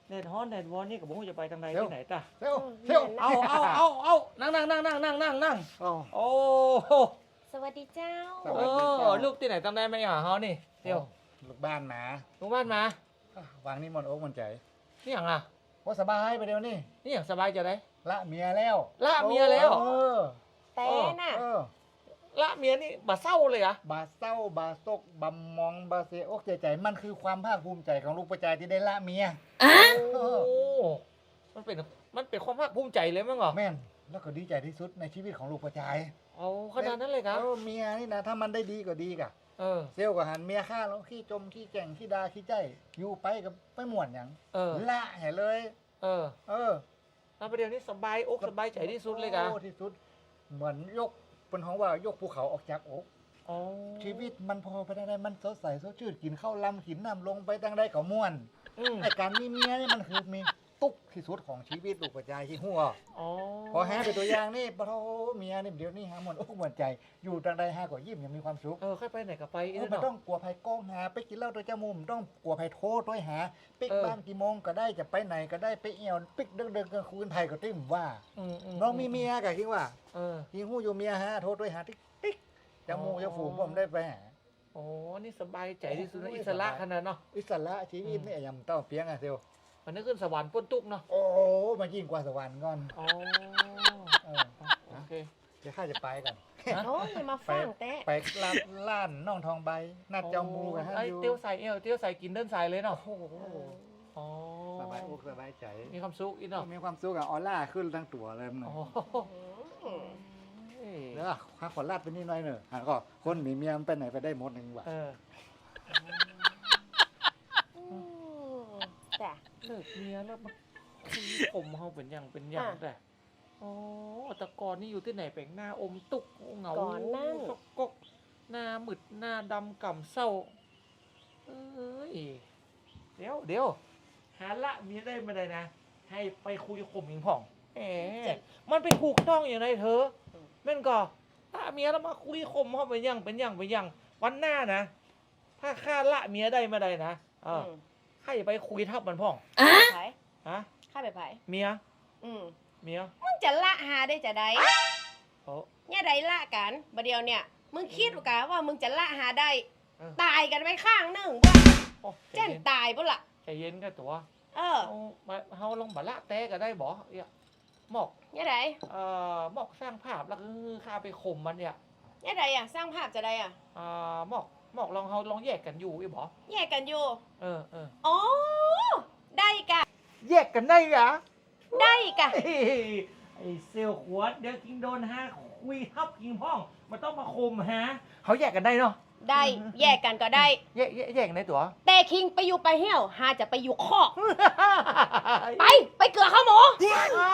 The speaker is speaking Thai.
เน็ตฮอนเน็ตวอนนี่กับผมจะไปทางใด เร็ว ที่ไหนตา เร็วเร็ว เอานั่งโอ้โห สวัสดีเจ้า สวัสดีจ้า ลูกที่ไหนทางใดไม่หาเขานี่เดี๋ยว ลูกบ้านหมา ลูกบ้านมา วางนี่มนต์อกมันใจ นี่อย่างอ่ะ ว่าสบายไปเดี๋ยวนี้ นี่อย่างสบายจะได้ ละเมียแล้ว ละเมียแล้ว เออ แต่น่ะ เออ ละเมียนี่บาเศร้าเลยอ่ะ บาเศร้าบาซกบามองบาเสียอกเสียใจมันคือความภาคภูมิใจของลูกประจายที่ได้ละเมีย โอ้มันเป็นความภาคภูมิใจเลยมั้งเหรอ แม่นแล้วก็ดีใจที่สุดในชีวิตของลูกประจาย เอาขนาดนั้นเลยครับ เมียนี่นะถ้ามันได้ดีก็ดีกะ เออ เซลล์ก็หันเมียฆ่าแล้วขี้จมขี้แก่งขี้ดาขี้ใจอยู่ไปกับไม่หมวนอย่าง เออ ละแห่เลย เออ เออ แล้วประเดี๋ยวนี้สบายอกสบายใจที่สุดเลยกะ โอ้ที่สุดเหมือนยกเป็นของว่ายกภูเขาออกจากอก อ๋อ ชีวิตมันพอไปได้มันสดใสสดชื่นกินข้าวลำกินน้ำลงไปตั้งได้ก็ม่วน อืม ไอการมีเมียนี่มันคือมีตุ๊กที่สุดของชีวิตลูกกระจายที่หัว อ๋อ พอแฮเป็นตัวอย่างนี่ปะโทเมียนี่เดี๋ยวนี้หาม่วนอกม่วนใจ อยู่ตั้งได้ห้าก็ยิ้มยังมีความสุข เออค่อยไปไหนก็ไป ไม่ต้องกลัวภัยกล้องหาไปกินเหล้าตัวเจ้ามุมต้องกลัวภัยโทษด้วยหาปิกบ้านกี่โมงก็ได้จะไปไหนก็ได้ไปเอี่ยวปิกเดินกลางคืนไทยก็ติ้มว่า น้องมีเมียกะคิดว่า เออ ยิงหู้อยู่เมียฮะโทษด้วยหาติ๊กติ๊กจมูกจะฝูงผมได้ไปหา โอ้นี่สบายใจที่สุดนะอิสระขนาดเนาะ อิสระชีวิตนี่ยังต้องเพียงอ่ะเซล มันนึกขึ้นสวรรค์ป้นตุ๊กเนาะ โอ้มันยิ่งกว่าสวรรค์ก่อน อ๋อ เออ โอเค เดี๋ยวข้าจะไปกัน โอ้ยอย่ามาฟังแต่ ไปล้านน้องทองใบนัดเจ้ามูกันฮะ ไอ้ อยู่ เตี้ยวใส่เอวเตี้ยวใส่กินเดินใส่เลยเนาะ โอ้โห อ๋อ สบายอกสบายใจ มีความสุขอีกเนาะ มีความสุขอะออร่าขึ้นทั้งตัวเลยมึง อ๋อ แล้วข้าขอลาดไปนิดหน่อยเนอะหาก็คนมีเมียมันไปไหนไปได้หมดหนึ่งว่ะ เออ แต่ เลิกเมียแล้วมันคือผมเขาเป็นอย่างแต่อ๋อแต่ก่อนนี่อยู่ที่ไหนแปลงหน้าอมตุกเหงาซกกกหน้ามืดหน้าดำก่ำเศร้าเอ้ยเดี๋ยวหาละเมียได้มาได้นะ ให้ไปคุยข่มหิงผ่องแหมมันไปถูกต้องอย่างไรเธอแม่นก็ถ้าเมียแล้วมาคุยข่มเขาเป็นอย่างวันหน้านะ ถ้าข้าละเมียได้มาได้นะให้ไปคุยทับมันพ่อง ไผ ฮะ ข้าไปไผ เมีย มึงจะละหาได้จะได้ โอ้ เนี่ยได้ละกันบัดเดียวเนี่ย มึงคิดว่ามึงจะละหาได้ เออ ตายกันไปข้างหนึ่งว่า โอ้ เจ้นตายปุ่นล่ะ ใจเย็นกันตัว เออ เฮาลงบะละแตก็ได้บ่เนี่ยหมอก เนี่ยได หมอกสร้างภาพแล้วก็คือข้าไปข่มมันเนี่ย เนี่ยไดอ่ะสร้างภาพจะได้อ่ะ หมอกเฮาลองแยกกันอยู่อีบ่ แยกกันอยู่ เออ อ๋อได้กะ แยกกันได้เหรอ ได้กะ ไอ้เซลขวดเดี๋ยวกิงโดนฮะคุยทับกิงพ่องมันต้องมาข่มฮะเขาแยกกันได้เนาะ ได้แยกกันก็ได้ แยกกันได้ตัว แต่คิงไปอยู่ไปเหี่ยวหาจะไปอยู่คอก ไปเกลือข้าวหมู อ้า